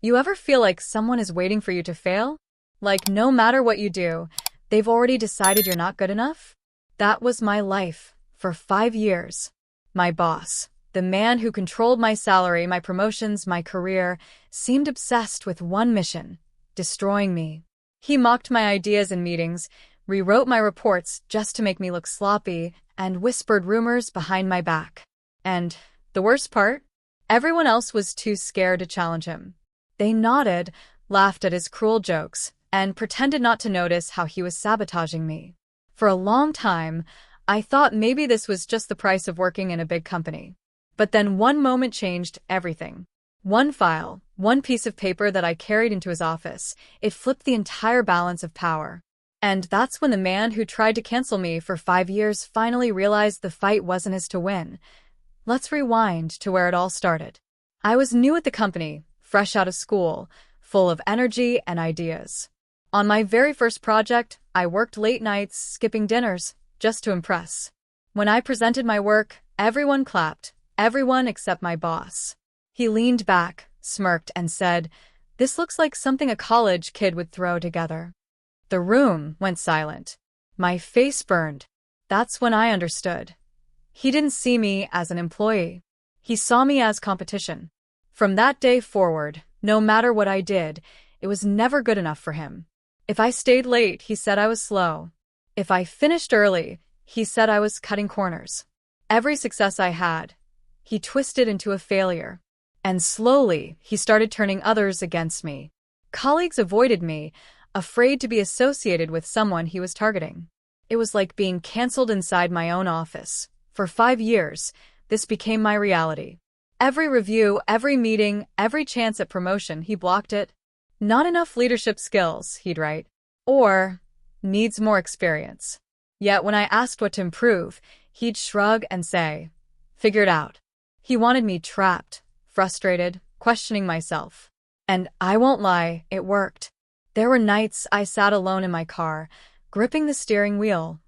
You ever feel like someone is waiting for you to fail? Like no matter what you do, they've already decided you're not good enough? That was my life for 5 years. My boss, the man who controlled my salary, my promotions, my career, seemed obsessed with one mission: destroying me. He mocked my ideas in meetings, rewrote my reports just to make me look sloppy, and whispered rumors behind my back. And the worst part? Everyone else was too scared to challenge him. They nodded, laughed at his cruel jokes, and pretended not to notice how he was sabotaging me. For a long time, I thought maybe this was just the price of working in a big company. But then one moment changed everything. One file, one piece of paper that I carried into his office, it flipped the entire balance of power. And that's when the man who tried to cancel me for 5 years finally realized the fight wasn't his to win. Let's rewind to where it all started. I was new at the company, fresh out of school, full of energy and ideas. On my very first project, I worked late nights, skipping dinners, just to impress. When I presented my work, everyone clapped, everyone except my boss. He leaned back, smirked, and said, "This looks like something a college kid would throw together." The room went silent. My face burned. That's when I understood. He didn't see me as an employee. He saw me as competition. From that day forward, no matter what I did, it was never good enough for him. If I stayed late, he said I was slow. If I finished early, he said I was cutting corners. Every success I had, he twisted into a failure. And slowly, he started turning others against me. Colleagues avoided me, afraid to be associated with someone he was targeting. It was like being canceled inside my own office. For 5 years, this became my reality. Every review, every meeting, every chance at promotion, he blocked it. Not enough leadership skills, he'd write. Or, needs more experience. Yet when I asked what to improve, he'd shrug and say, "Figure it out." He wanted me trapped, frustrated, questioning myself. And I won't lie, it worked. There were nights I sat alone in my car, gripping the steering wheel,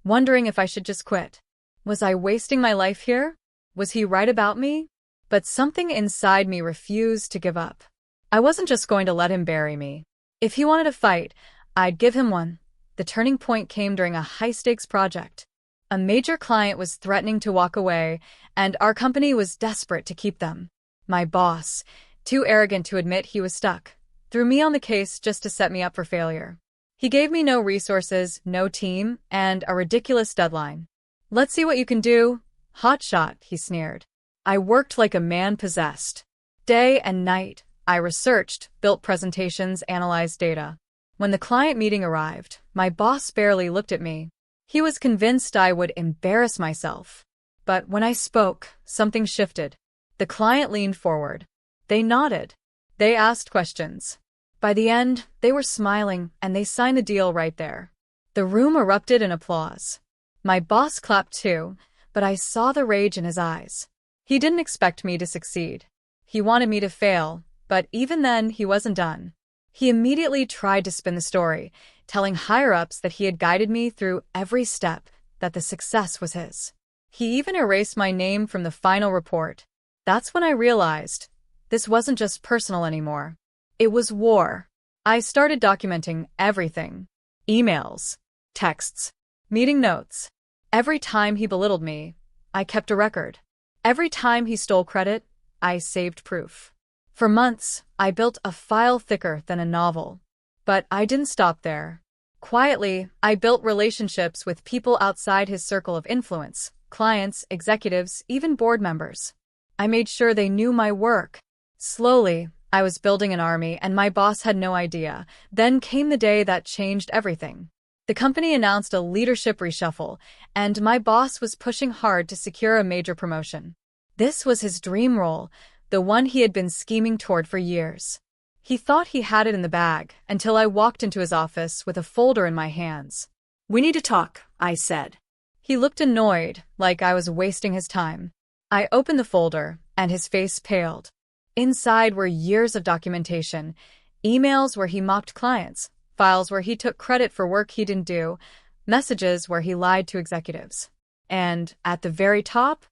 wondering if I should just quit. Was I wasting my life here? Was he right about me? But something inside me refused to give up. I wasn't just going to let him bury me. If he wanted a fight, I'd give him one. The turning point came during a high-stakes project. A major client was threatening to walk away, and our company was desperate to keep them. My boss, too arrogant to admit he was stuck, threw me on the case just to set me up for failure. He gave me no resources, no team, and a ridiculous deadline. "Let's see what you can do, hotshot," he sneered. I worked like a man possessed. Day and night, I researched, built presentations, analyzed data. When the client meeting arrived, my boss barely looked at me. He was convinced I would embarrass myself. But when I spoke, something shifted. The client leaned forward. They nodded. They asked questions. By the end, they were smiling, and they signed the deal right there. The room erupted in applause. My boss clapped too, but I saw the rage in his eyes. He didn't expect me to succeed. He wanted me to fail, but even then, he wasn't done. He immediately tried to spin the story, telling higher-ups that he had guided me through every step, that the success was his. He even erased my name from the final report. That's when I realized this wasn't just personal anymore. It was war. I started documenting everything. Emails, texts, meeting notes. Every time he belittled me, I kept a record. Every time he stole credit, I saved proof. For months, I built a file thicker than a novel. But I didn't stop there. Quietly, I built relationships with people outside his circle of influence, clients, executives, even board members. I made sure they knew my work. Slowly, I was building an army, and my boss had no idea. Then came the day that changed everything. The company announced a leadership reshuffle, and my boss was pushing hard to secure a major promotion. This was his dream role, the one he had been scheming toward for years. He thought he had it in the bag until I walked into his office with a folder in my hands. "We need to talk," I said. He looked annoyed, like I was wasting his time. I opened the folder, and his face paled. Inside were years of documentation, emails where he mocked clients, files where he took credit for work he didn't do, messages where he lied to executives. And, at the very top,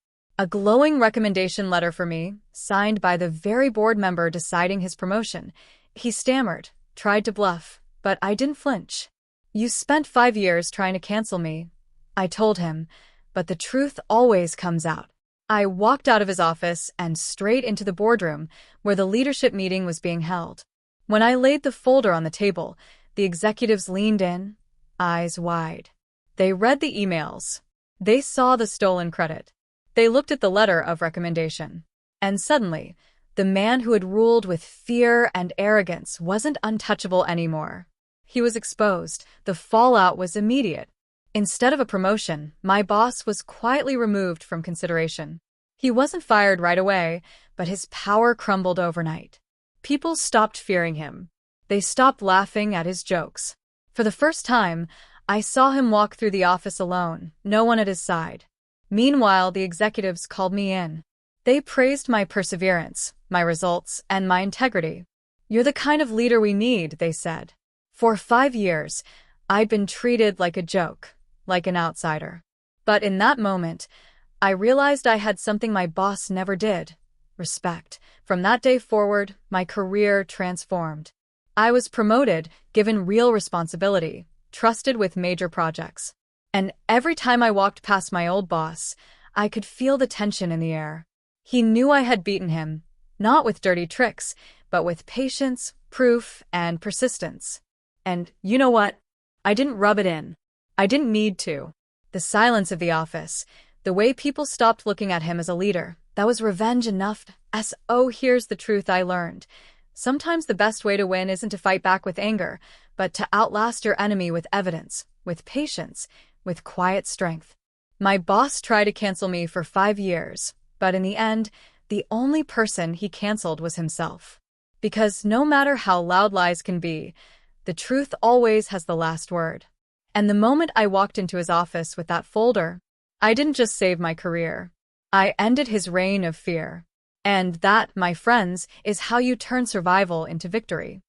A glowing recommendation letter for me, signed by the very board member deciding his promotion. He stammered, tried to bluff, but I didn't flinch. You spent 5 years trying to cancel me, I told him, but the truth always comes out. I walked out of his office and straight into the boardroom where the leadership meeting was being held. When I laid the folder on the table, the executives leaned in, eyes wide. They read the emails. They saw the stolen credit. They looked at the letter of recommendation. And suddenly, the man who had ruled with fear and arrogance wasn't untouchable anymore. He was exposed. The fallout was immediate. Instead of a promotion, my boss was quietly removed from consideration. He wasn't fired right away, but his power crumbled overnight. People stopped fearing him. They stopped laughing at his jokes. For the first time, I saw him walk through the office alone, no one at his side. Meanwhile, the executives called me in. They praised my perseverance, my results, and my integrity. You're the kind of leader we need, they said. For 5 years, I'd been treated like a joke, like an outsider. But in that moment, I realized I had something my boss never did: respect. From that day forward, my career transformed. I was promoted, given real responsibility, trusted with major projects. And every time I walked past my old boss, I could feel the tension in the air. He knew I had beaten him, not with dirty tricks, but with patience, proof, and persistence. And you know what? I didn't rub it in. I didn't need to. The silence of the office, the way people stopped looking at him as a leader, that was revenge enough. Here's the truth I learned. Sometimes the best way to win isn't to fight back with anger, but to outlast your enemy with evidence, with patience, with quiet strength. My boss tried to cancel me for 5 years, but in the end, the only person he canceled was himself. Because no matter how loud lies can be, the truth always has the last word. And the moment I walked into his office with that folder, I didn't just save my career. I ended his reign of fear. And that, my friends, is how you turn survival into victory.